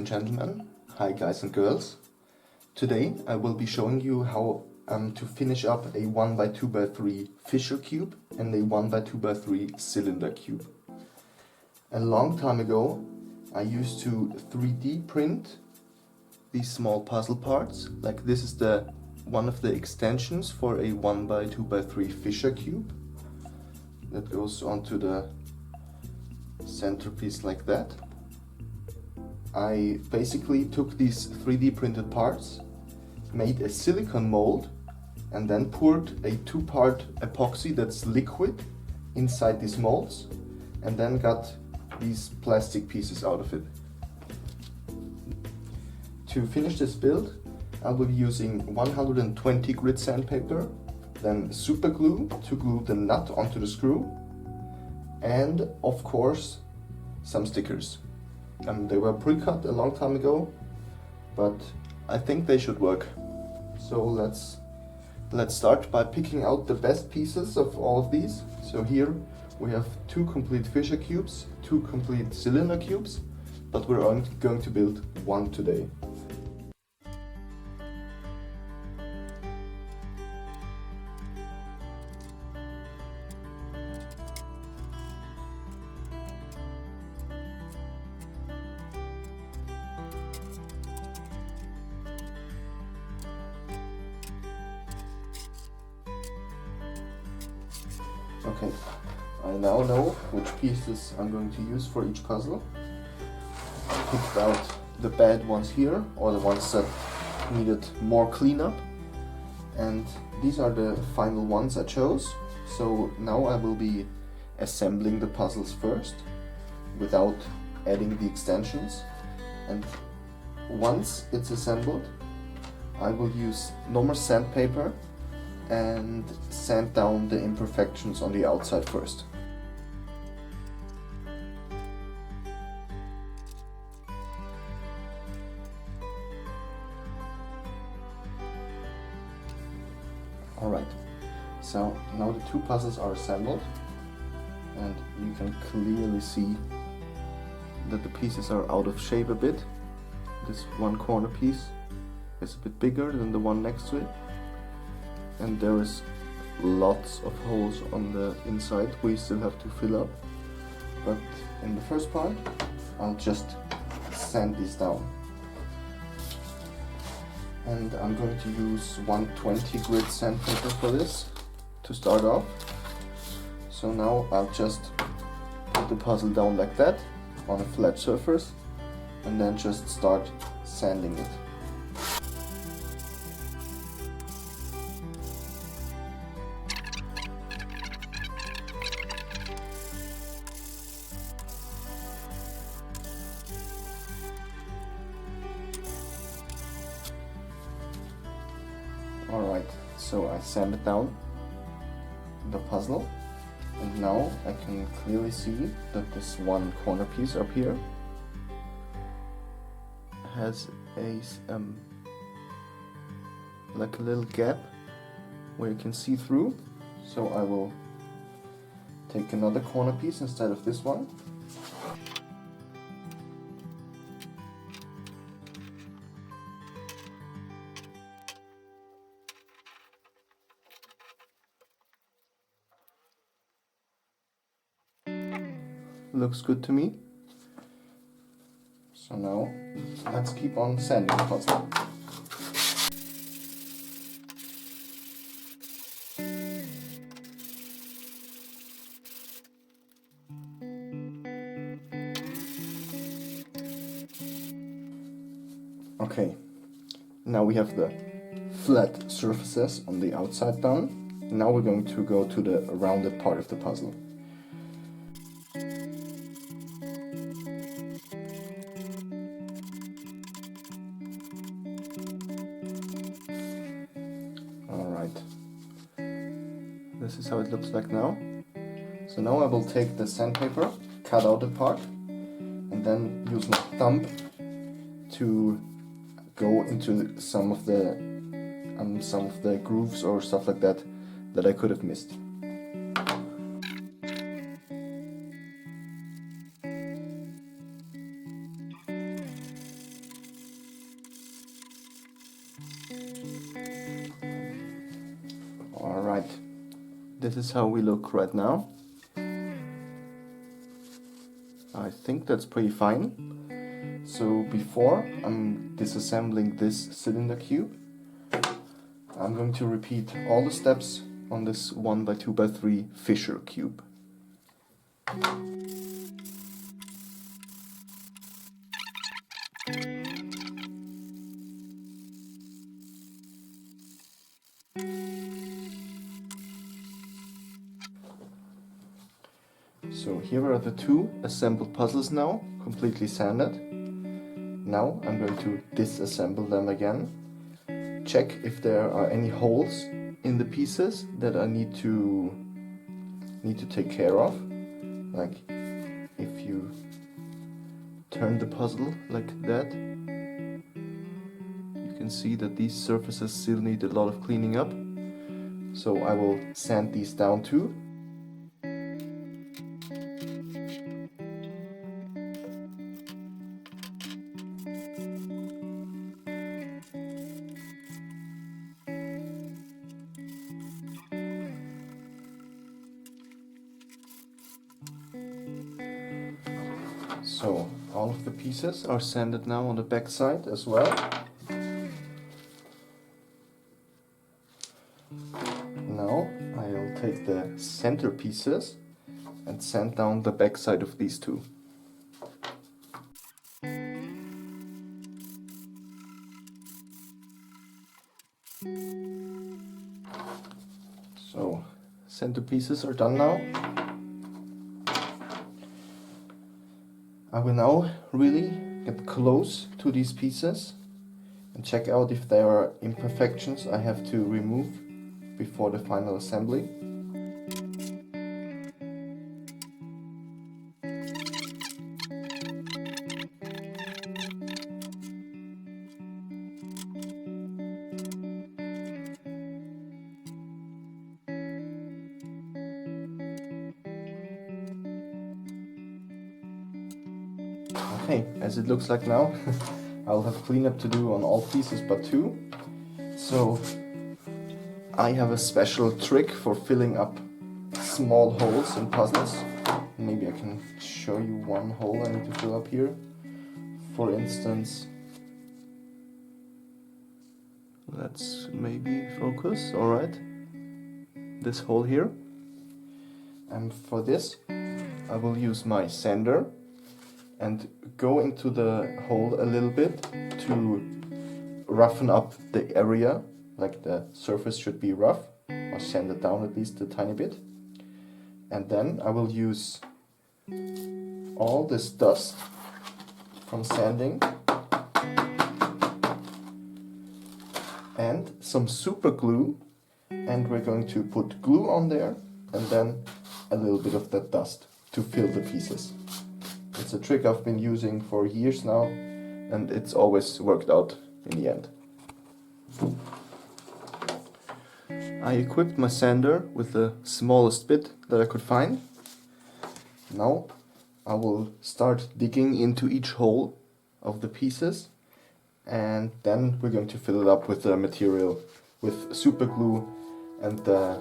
and gentlemen, hi guys and girls. Today I will be showing you how to finish up a 1x2x3 fissure cube and a 1x2x3 cylinder cube. A long time ago I used to 3D print these small puzzle parts. Like this is one of the extensions for a 1x2x3 fissure cube that goes onto the centerpiece like that. I basically took these 3D printed parts, made a silicone mold, and then poured a 2-part epoxy that's liquid inside these molds, and then got these plastic pieces out of it. To finish this build, I will be using 120 grit sandpaper, then super glue to glue the nut onto the screw, and of course some stickers. They were pre-cut a long time ago, but I think they should work. So let's start by picking out the best pieces of all of these. So here we have 2 complete fissure cubes, 2 complete cylinder cubes, but we're only going to build one today. Okay, I now know which pieces I'm going to use for each puzzle. I picked out the bad ones here, or the ones that needed more cleanup, and these are the final ones I chose. So now I will be assembling the puzzles first without adding the extensions, and once it's assembled I will use normal sandpaper and sand down the imperfections on the outside first. Alright, so now the 2 puzzles are assembled, and you can clearly see that the pieces are out of shape a bit. This one corner piece is a bit bigger than the one next to it, and there is lots of holes on the inside we still have to fill up. But in the first part I'll just sand these down, and I'm going to use 120 grit sandpaper for this to start off. So now I'll just put the puzzle down like that on a flat surface and then just start sanding it. Alright, so I sanded down the puzzle, and now I can clearly see that this one corner piece up here has like a little gap where you can see through. So I will take another corner piece instead of this one. Looks good to me. So now let's keep on sanding the puzzle. Okay, now we have the flat surfaces on the outside done. Now we're going to go to the rounded part of the puzzle. This is how it looks like now. So now I will take the sandpaper, cut out a part, and then use my thumb to go into some of the grooves or stuff like that I could have missed. this is how we look right now. I think that's pretty fine. So before I'm disassembling this cylinder cube, I'm going to repeat all the steps on this 1x2x3 Fisher cube. So here are the two assembled puzzles now, completely sanded. Now I'm going to disassemble them again. Check if there are any holes in the pieces that I need to take care of. Like if you turn the puzzle like that, you can see that these surfaces still need a lot of cleaning up. So I will sand these down too. So all of the pieces are sanded now on the back side as well. Now I'll take the center pieces and sand down the back side of these two. So center pieces are done now. I will now really get close to these pieces and check out if there are imperfections I have to remove before the final assembly. Okay, as it looks like now, I'll have cleanup to do on all pieces but two. So I have a special trick for filling up small holes in puzzles. Maybe I can show you one hole I need to fill up here. For instance, let's maybe focus, alright. This hole here. And for this, I will use my sander and go into the hole a little bit to roughen up the area, like the surface should be rough, or sand it down at least a tiny bit. And then I will use all this dust from sanding and some super glue, and we're going to put glue on there and then a little bit of that dust to fill the pieces. It's a trick I've been using for years now, and it's always worked out in the end. I equipped my sander with the smallest bit that I could find. Now I will start digging into each hole of the pieces, and then we're going to fill it up with the material, with super glue and the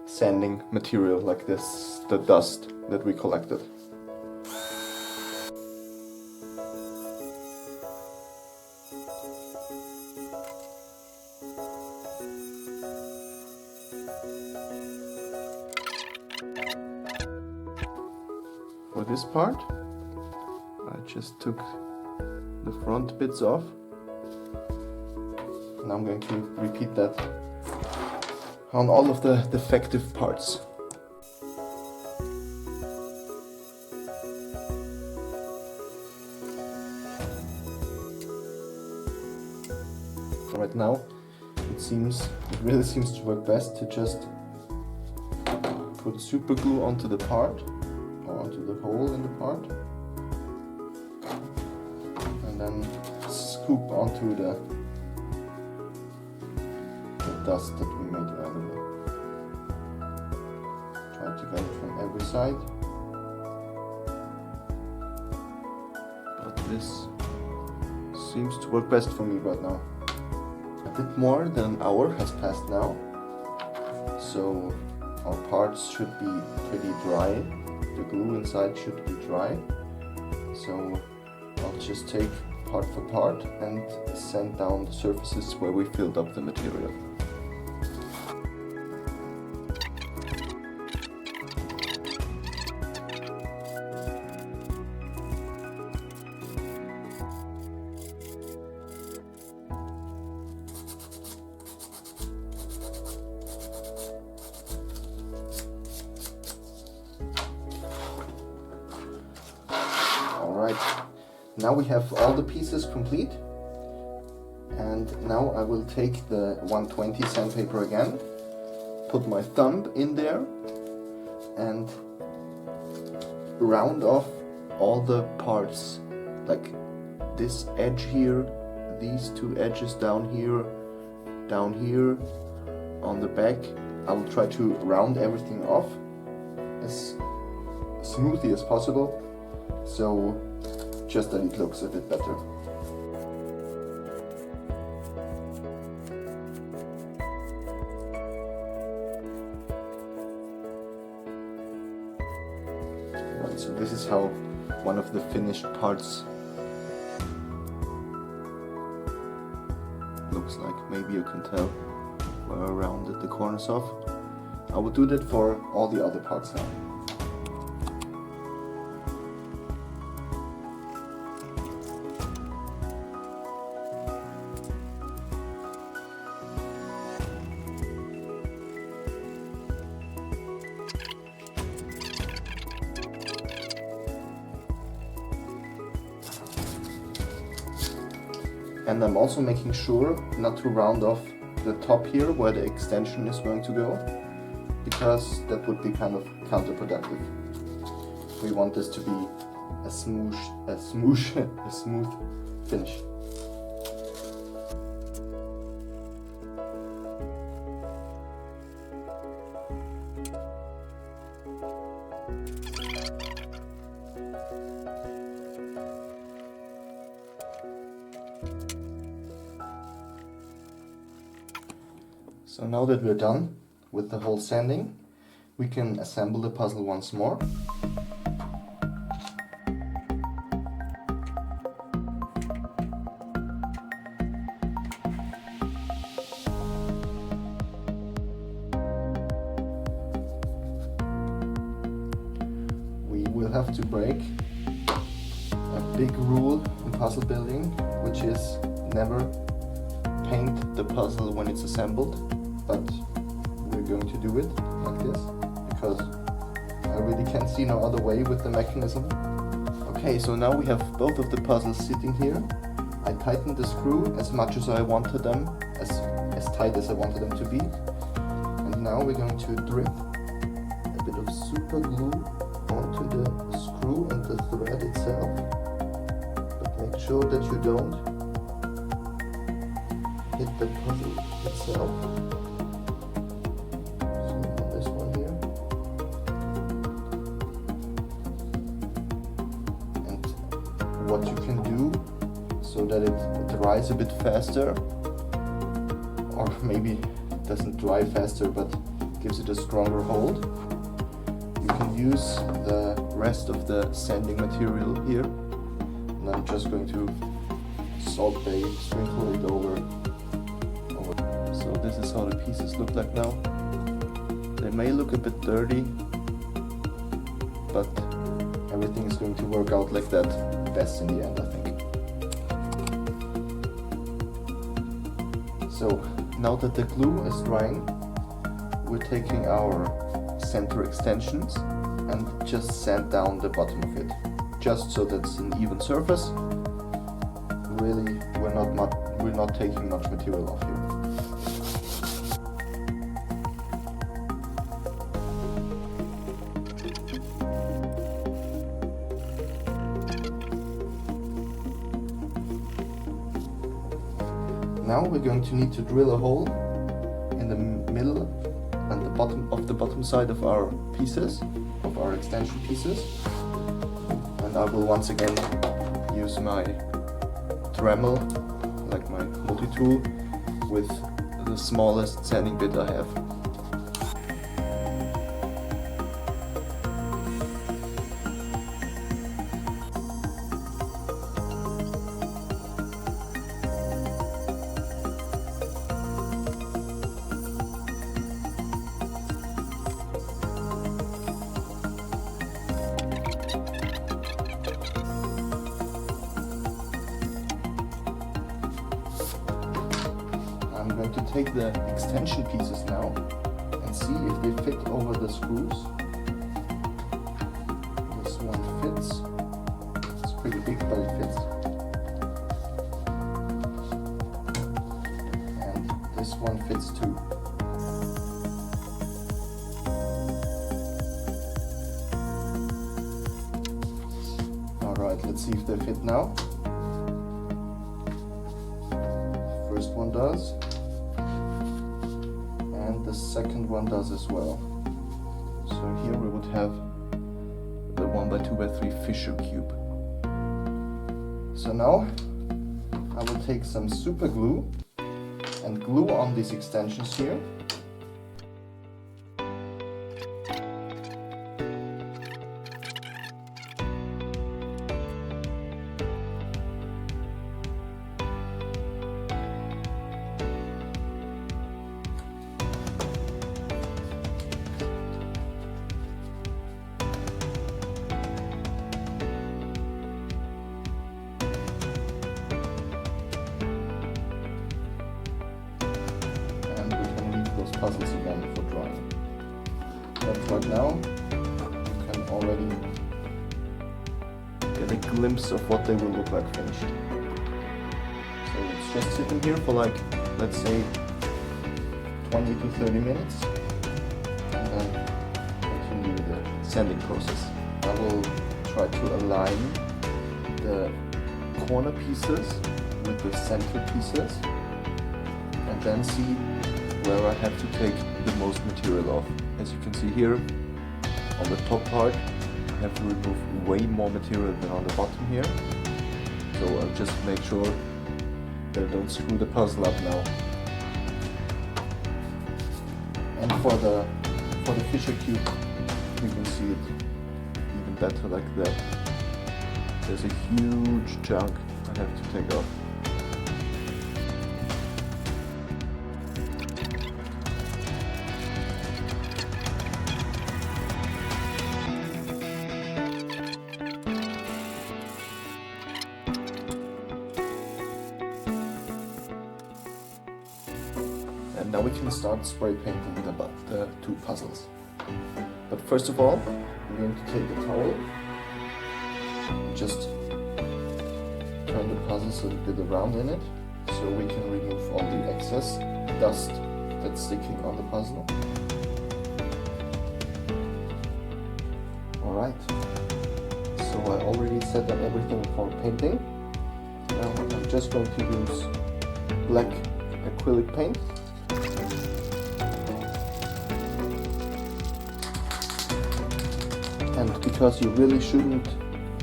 sanding material like this, the dust that we collected. For this part, I just took the front bits off, and I'm going to repeat that on all of the defective parts. Right now, it really seems to work best to just put super glue onto the part, or onto the hole in the part, and then scoop onto the dust that we made earlier. Try to get it from every side, but this seems to work best for me right now. A bit more than an hour has passed now, so our parts should be pretty dry. The glue inside should be dry. So I'll just take part for part and sand down the surfaces where we filled up the material. Alright, now we have all the pieces complete, and now I will take the 120 sandpaper again, put my thumb in there and round off all the parts, like this edge here, these two edges down here, on the back. I will try to round everything off as smoothly as possible, so just that it looks a bit better. Right, so this is how one of the finished parts looks like. Maybe you can tell where I rounded the corners off. I will do that for all the other parts now. And I'm also making sure not to round off the top here where the extension is going to go, because that would be kind of counterproductive. We want this to be a smooth finish. So now that we're done with the whole sanding, we can assemble the puzzle once more. We will have to break a big rule in puzzle building, which is never paint the puzzle when it's assembled. But we're going to do it like this, because I really can't see no other way with the mechanism. Okay, so now we have both of the puzzles sitting here. I tightened the screw as much as I wanted them, as tight as I wanted them to be. And now we're going to drip a bit of super glue onto the screw and the thread itself. But make sure that you don't hit the puzzle itself. What you can do so that it dries a bit faster, or maybe it doesn't dry faster but gives it a stronger hold, you can use the rest of the sanding material here, and I'm just going to Salt Bay sprinkle it over. So this is how the pieces look like now. They may look a bit dirty, but everything is going to work out like that best in the end, I think. So now that the glue is drying, we're taking our center extensions and just sand down the bottom of it, just so that it's an even surface. Really, we're not taking much material off here. Now we're going to need to drill a hole in the middle and the bottom side of our pieces, of our extension pieces. And I will once again use my Dremel, like my multi-tool, with the smallest sanding bit I have. take the extension pieces now and see if they fit over the screws. This one fits. It's pretty big, but it fits. And this one fits too. Alright, let's see if they fit now. First one does. And the second one does as well. So here we would have the 1x2x3 Fisher cube. So now I will take some super glue and glue on these extensions here. Puzzles again for drawing. But right now you can already get a glimpse of what they will look like finished. So it's just sitting here for like, let's say 20 to 30 minutes and then continue the sanding process. I will try to align the corner pieces with the center pieces and then see where I have to take the most material off. As you can see here, on the top part, I have to remove way more material than on the bottom here. So I'll just make sure that I don't screw the puzzle up now. And for the Fisher cube, you can see it even better like that. There's a huge chunk I have to take off. And now we can start spray painting the two puzzles. But first of all, we're going to take a towel and just turn the puzzles a bit around in it so we can remove all the excess dust that's sticking on the puzzle. Alright, so I already set up everything for painting. Now I'm just going to use black acrylic paint. And because you really shouldn't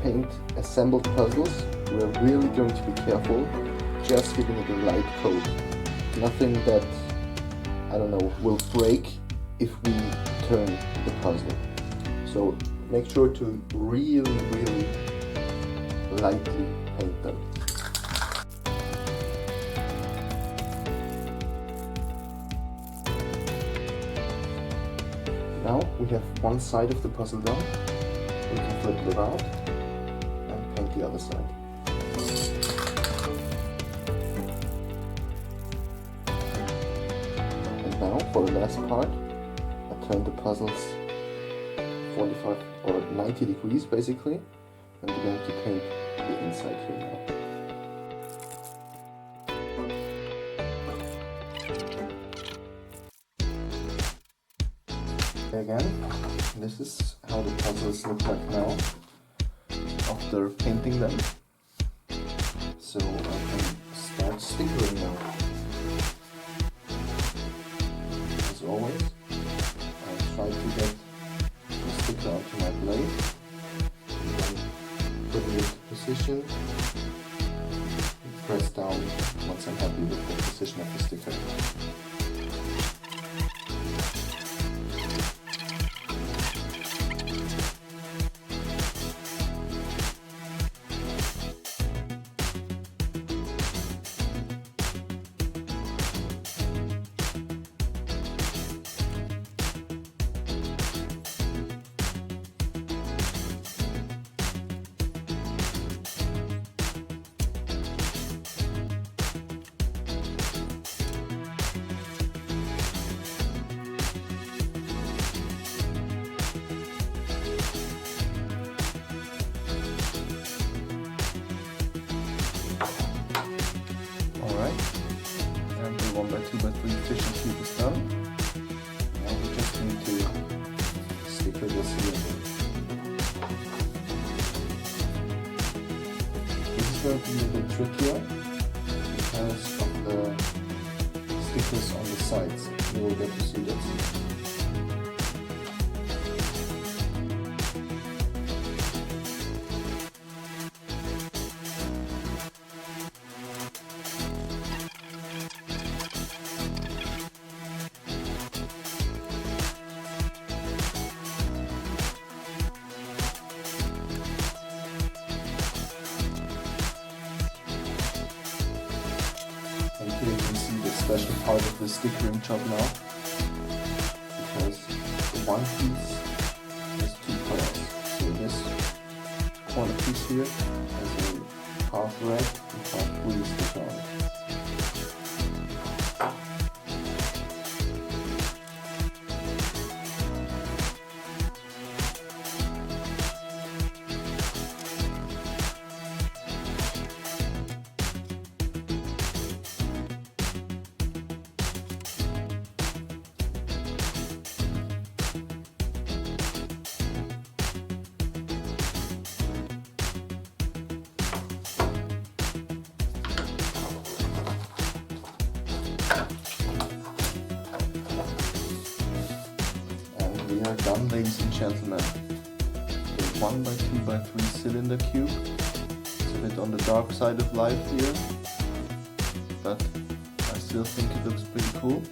paint assembled puzzles, we're really going to be careful, just giving it a light coat. Nothing that, I don't know, will break if we turn the puzzle. So make sure to really, really lightly paint them. Now we have one side of the puzzle done. We can flip it around and paint the other side. And now for the last part, I turn the puzzles 45 or 90 degrees basically, and we're going to paint the inside here now. Again, this is how the puzzles look like now after painting them. So I can start stickering now. As always, I try to get the sticker onto my blade and then put it into position and press down once I'm happy with the position of the sticker. 2x3 fishing cube is done. Now we just need to sticker the cylinder. This is going to be a bit trickier because of the stickers on the sides. You will get to see that. And here you can see the special part of the stickering job now, because the one piece has two colors. So this corner piece here has a half red and half blue sticker on it. We are done, ladies and gentlemen. The 1x2x3 cylinder cube. It's a bit on the dark side of life here, but I still think it looks pretty cool.